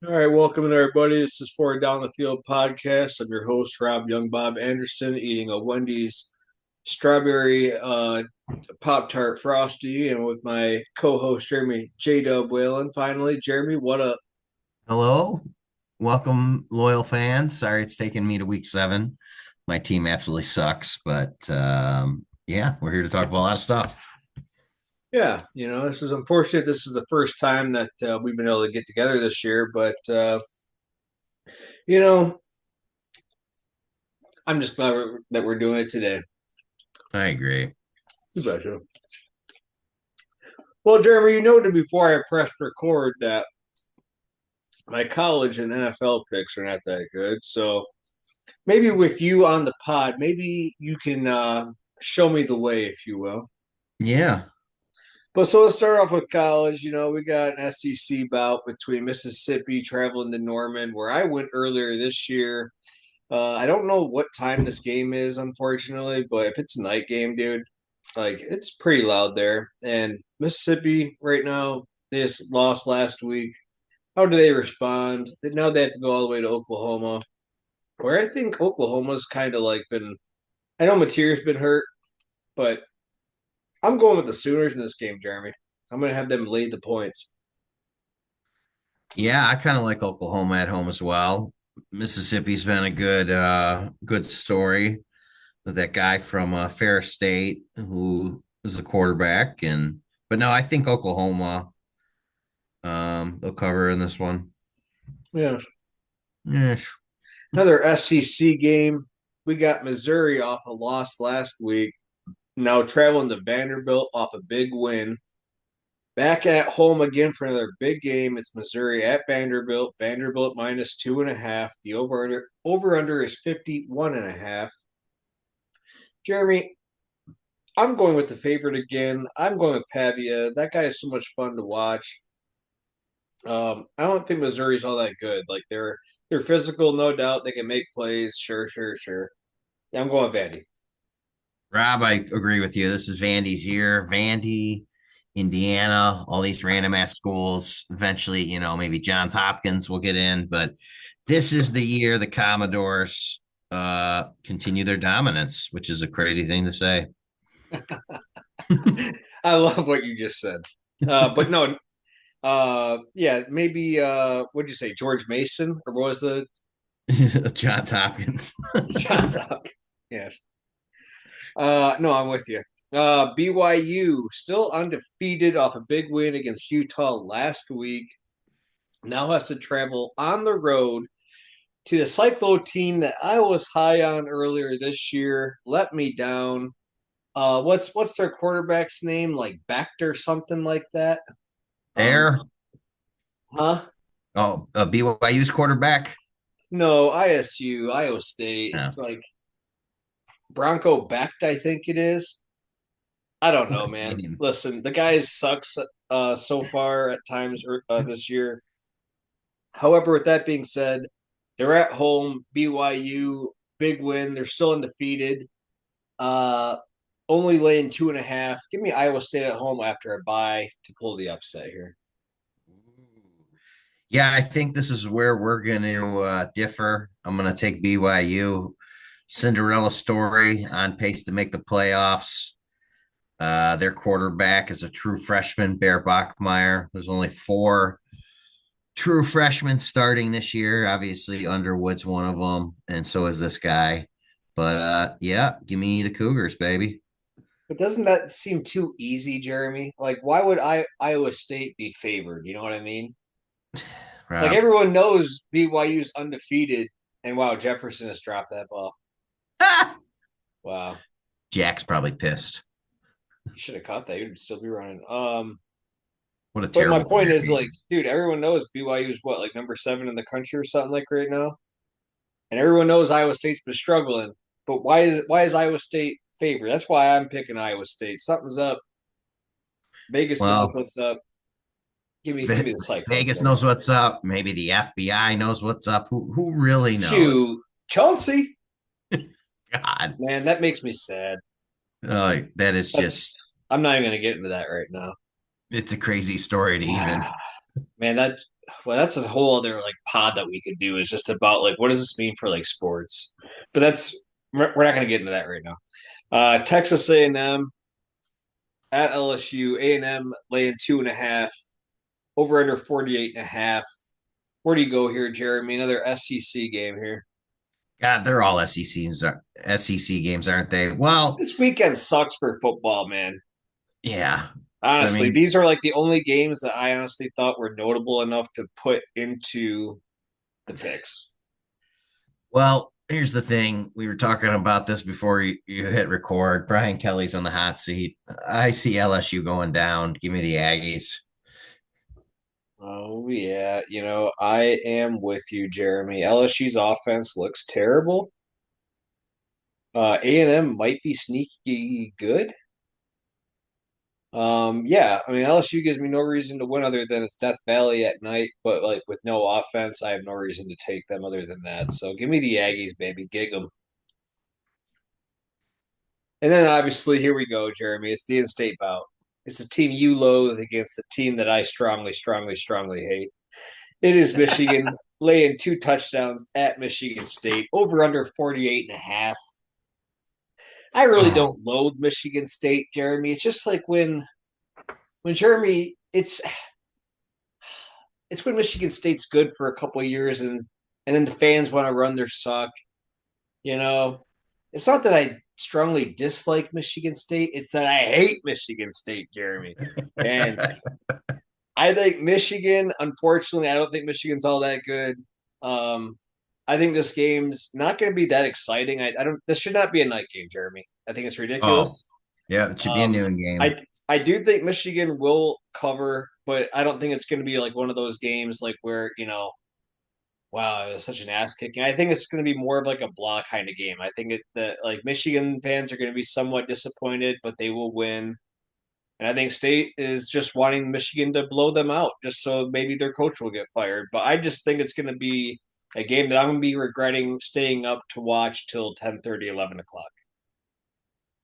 All right, welcome to everybody. This is for Down the Field podcast. I'm your host, Rob Young Bob Anderson, eating a Wendy's strawberry Pop Tart Frosty, and with my co host, Jeremy J Dub Whalen. Finally, Jeremy, what up? Hello, welcome, loyal fans. Sorry it's taken me to week 7. My team absolutely sucks, but yeah, we're here to talk about a lot of stuff. Yeah, this is unfortunate. This is the first time that we've been able to get together this year, but, you know, I'm just glad that we're doing it today. I agree. Special. Well, Jeremy, you noted before I pressed record that my college and NFL picks are not that good. So, maybe with you on the pod, maybe you can show me the way, if you will. Yeah, But so let's start off with college. We got an SEC bout between Mississippi traveling to Norman, where I went earlier this year. I don't know what time this game is, unfortunately, but if it's a night game, dude, like it's pretty loud there. And Mississippi right now, they just lost last week. How do they respond? Now they have to go all the way to Oklahoma, where I think Oklahoma's kind of like been. I know Materi's been hurt, but I'm going with the Sooners in this game, Jeremy. I'm going to have them lead the points. yeah, I kind of like Oklahoma at home as well. Mississippi's been a good story with that guy from Ferris State who is a quarterback, and but no, I think Oklahoma they'll cover in this one. Yeah. Yeah, Another SEC game. We got Missouri off a loss last week. Now traveling to Vanderbilt off a big win. Back at home again for another big game. It's Missouri at Vanderbilt. Vanderbilt minus 2.5. The over under is 51.5. Jeremy, I'm going with the favorite again. I'm going with Pavia. That guy is so much fun to watch. I don't think Missouri's all that good. Like they're physical, no doubt. They can make plays. Sure, sure, sure. Yeah, I'm going Vandy. Rob, I agree with you. This is Vandy's year. Vandy, Indiana, all these random ass schools. Eventually, maybe Johns Hopkins will get in, but this is the year the Commodores continue their dominance, which is a crazy thing to say. I love what you just said. But no, yeah, maybe what'd you say, George Mason, or what was the Johns Hopkins. John Talk? Yes. No, I'm with you. BYU still undefeated off a big win against Utah last week. Now has to travel on the road to the Cyclo team that I was high on earlier this year. Let me down. What's their quarterback's name? Like Bacter, something like that. Um, Air. huh? Oh, BYU's quarterback. No, ISU, Iowa State. No. It's like Bronco Becht, I think it is. I don't know, man. Listen, the guy sucks so far at times this year. However, with that being said, they're at home. BYU, big win. They're still undefeated. Uh, Only laying 2.5. Give me Iowa State at home after a bye to pull the upset here. Yeah, I think this is where we're going to differ. I'm going to take BYU. Cinderella story on pace to make the playoffs. Their quarterback is a true freshman, Bear Bachmeyer. There's only 4 true freshmen starting this year. Obviously, Underwood's one of them, and so is this guy. But yeah, give me the Cougars, baby. But doesn't that seem too easy, Jeremy? Like, why would Iowa State be favored? You know what I mean? Like Rob. everyone knows BYU's undefeated, and wow, Jefferson has dropped that ball. Wow, Jack's probably pissed. you should have caught that. You'd still be running. What a But my terrible point player is, he like, is. dude, everyone knows BYU's what, like number 7 in the country or something like right now, and everyone knows Iowa State's been struggling. But why is Iowa State favored? That's why I'm picking Iowa State. Something's up. Vegas knows Well, what's up. Give me the Cyclones, Vegas baby. knows what's up. Maybe the FBI knows what's up. Who really knows? Shoot, Chauncey, God, man, that makes me sad. that is That's just I'm not even gonna get into that right now. it's a crazy story to even. Man, that well, that's a whole other like pod that we could do is just about like what does this mean for like sports. But that's we're not going to get into that right now. Texas A&M at LSU. A&M laying 2.5 over under 48 and a half. Where do you go here, Jeremy? Another SEC game here. God, they're all SEC games, aren't they? Well, This weekend sucks for football, man. yeah. I Honestly, mean, these are like the only games that I honestly thought were notable enough to put into the picks. well, here's the thing. We were talking about this before you hit record. Brian Kelly's on the hot seat. I see LSU going down. Give me the Aggies. Oh yeah, I am with you, Jeremy. LSU's offense looks terrible. A&M might be sneaky good. Yeah, I mean LSU gives me no reason to win other than it's Death Valley at night, but like with no offense, I have no reason to take them other than that. So give me the Aggies, baby, gig them. And then obviously here we go, Jeremy. It's the in-state bout. It's the team you loathe against the team that I strongly, strongly, strongly hate. It is Michigan laying 2 touchdowns at Michigan State over under 48 and a half. I really Oh, don't loathe Michigan State, Jeremy. It's just like when Jeremy it's when Michigan State's good for a couple of years and then the fans want to run their suck, you know. It's not that I strongly dislike Michigan State, it's that I hate Michigan State, Jeremy. And I think Michigan, unfortunately, I don't think Michigan's all that good. Um, I think this game's not going to be that exciting. I don't. This should not be a night game, Jeremy. I think it's oh, ridiculous. yeah. It should be a Um, noon game. I do think Michigan will cover, but I don't think it's going to be like one of those games like where wow, it was such an ass kicking. I think it's going to be more of like a block kind of game. I think that like Michigan fans are going to be somewhat disappointed, but they will win. And I think State is just wanting Michigan to blow them out, just so maybe their coach will get fired. But I just think it's going to be a game that I'm going to be regretting staying up to watch till 10:30, 11 o'clock.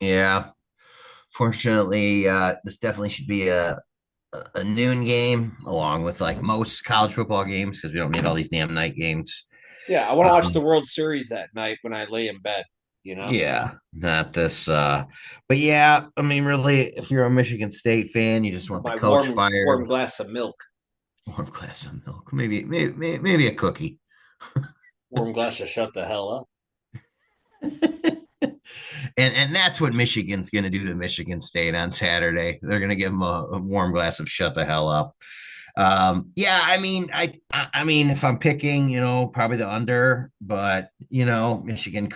Yeah. Fortunately, this definitely should be a noon game, along with like most college football games, because we don't need all these damn night games. Yeah, I want to watch the Um, World Series that night when I lay in bed, you know? yeah, not this. But yeah, I mean, really, if you're a Michigan State fan, you just want the My coach warm fired. glass of milk, Warm glass of milk, maybe a cookie. warm glass of shut the hell up. And that's what Michigan's going to do to Michigan State on Saturday. They're going to give them a warm glass of shut the hell up. Yeah, I mean, I mean, if I'm picking, probably the under, but Michigan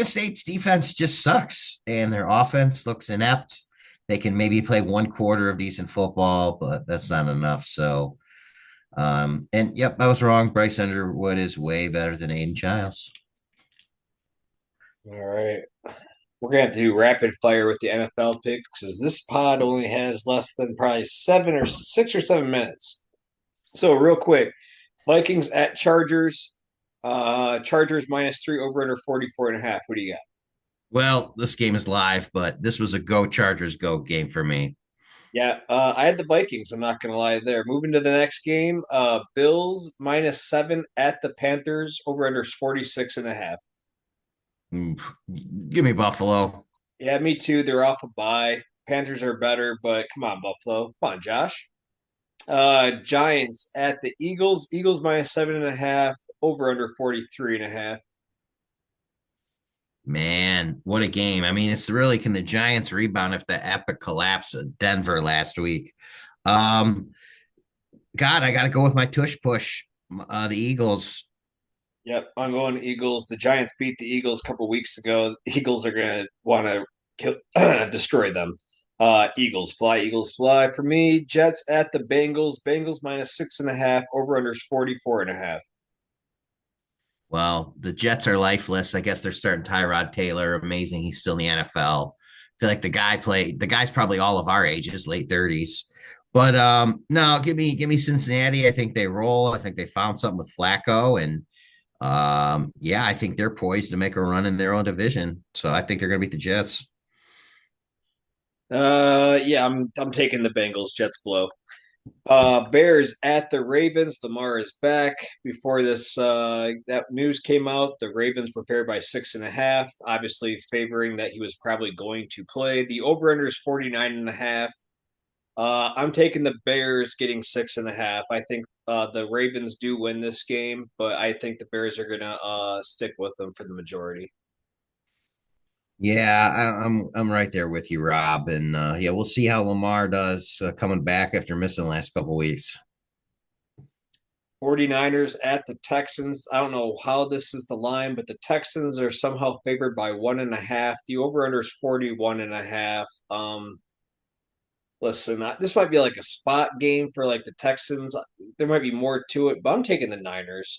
State's defense just sucks, and their offense looks inept. They can maybe play one quarter of decent football, but that's not enough. So, and yep, I was wrong. Bryce Underwood is way better than Aiden Giles. All right. We're gonna have to do rapid fire with the NFL picks because this pod only has less than probably 6 or 7 minutes. So real quick, Vikings at Chargers. Chargers -3 over under 44.5. What do you got? Well, this game is live, but this was a go Chargers go game for me. Yeah, I had the Vikings. I'm not gonna lie there. Moving to the next game, Bills -7 at the Panthers over under 46.5. Give me Buffalo. Yeah, me too. They're off a bye. Panthers are better, but come on, Buffalo. Come on, Josh. Giants at the Eagles. Eagles -7.5 over under 43.5. Man, what a game. I mean, it's really can the Giants rebound if the epic collapse of Denver last week? Um, God, I got to go with my tush push. The Eagles. Yep, I'm going Eagles. The Giants beat the Eagles a couple weeks ago. The Eagles are going to want to kill, destroy them. Eagles fly. For me, Jets at the Bengals. Bengals -6.5 over under 44.5. Well, the Jets are lifeless. I guess they're starting Tyrod Taylor. Amazing. He's still in the NFL. I feel like the guy's probably all of our ages, late 30s. But no, give me Cincinnati. I think they roll. I think they found something with Flacco. And yeah, I think they're poised to make a run in their own division. So I think they're gonna beat the Jets. Yeah, I'm taking the Bengals. Jets blow. Bears at the Ravens. Lamar is back. Before this, that news came out, the Ravens were favored by 6.5, obviously favoring that he was probably going to play. The over-under is 49.5. I'm taking the Bears getting 6.5. I think the Ravens do win this game, but I think the Bears are gonna stick with them for the majority. Yeah, I'm right there with you, Rob. And yeah, we'll see how Lamar does coming back after missing the last couple weeks. 49ers at the Texans. I don't know how this is the line, but the Texans are somehow favored by 1.5. The over under is 41.5. Listen, this might be like a spot game for like the Texans. There might be more to it, but I'm taking the Niners.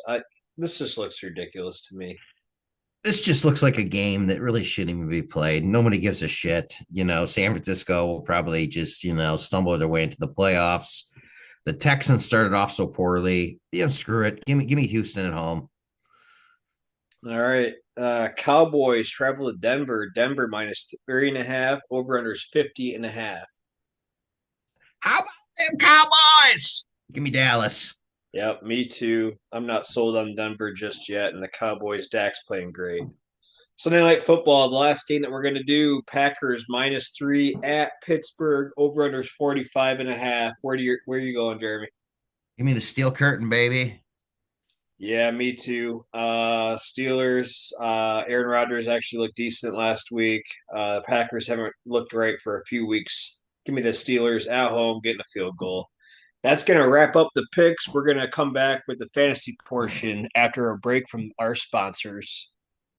This just looks ridiculous to me. This just looks like a game that really shouldn't even be played. Nobody gives a shit. San Francisco will probably just, stumble their way into the playoffs. The Texans started off so poorly. Screw it. Give me Houston at home. All right. Cowboys travel to Denver. Denver minus 3.5. Over under is 50.5. How about them Cowboys? Give me Dallas. Yep, me too. I'm not sold on Denver just yet, and the Cowboys Dak's playing great. Sunday night football, the last game that we're going to do, Packers minus 3 at Pittsburgh, over under 45.5. Where are you going, Jeremy? Give me the steel curtain, baby. Yeah, me too. Steelers, Aaron Rodgers actually looked decent last week. Packers haven't looked right for a few weeks. Give me the Steelers at home, getting a field goal. That's going to wrap up the picks. We're going to come back with the fantasy portion after a break from our sponsors.